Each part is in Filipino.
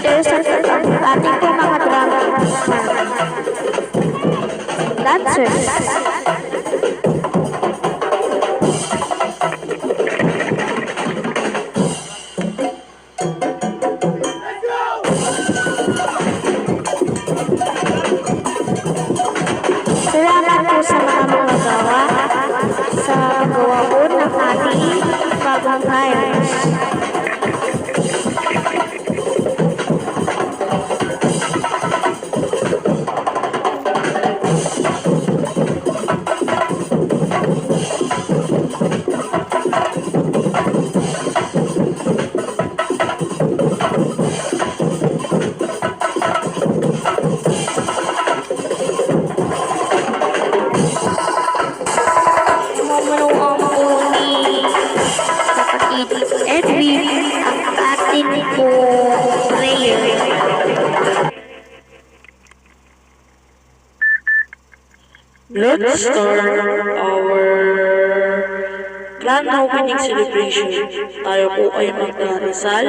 teachers at ang ating po mga drama dancers. Salamat po sa mga magawa sa paggawa po ng ating bagong hires. Edwin, ang atin po prayer. Let's start our grand opening celebration. Tayo po ay magdarasal.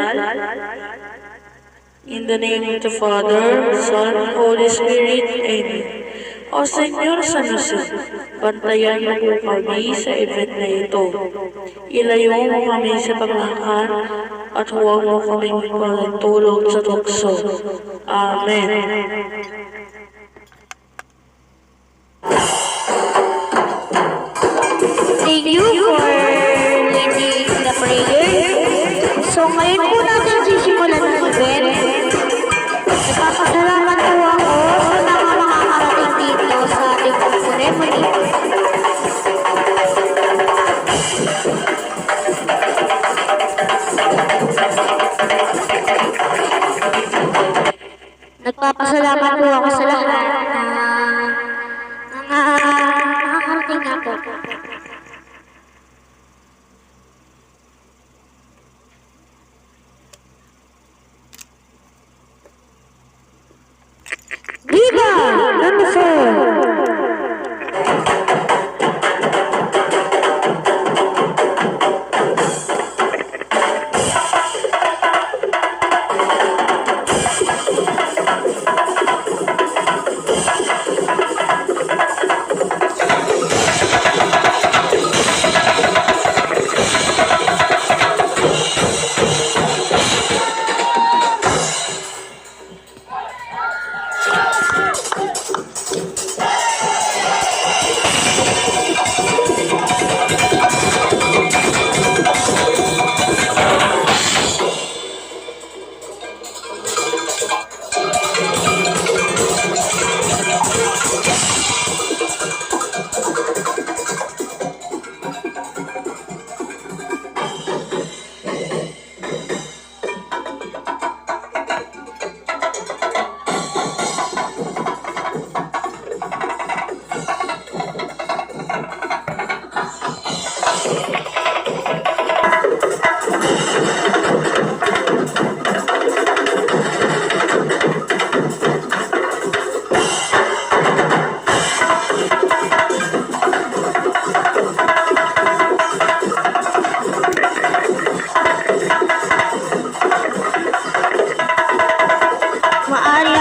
In the name of the Father, Son, and Holy Spirit. Amen. O Senyor San Jose, bantayan mo po kami sa event na ito. Ilayo mo kami sa paglakad at huwag mo kami magpatulog sa tukso. Amen. Thank you for leading the prayer. So ngayon po natin sisimulan ng event. Nagpapasalamat po ako sa mga makakarating dito sa ating ceremony. Nagpapasalamat po ako sa lahat na makakarating na po. Viva Luzon! Maaari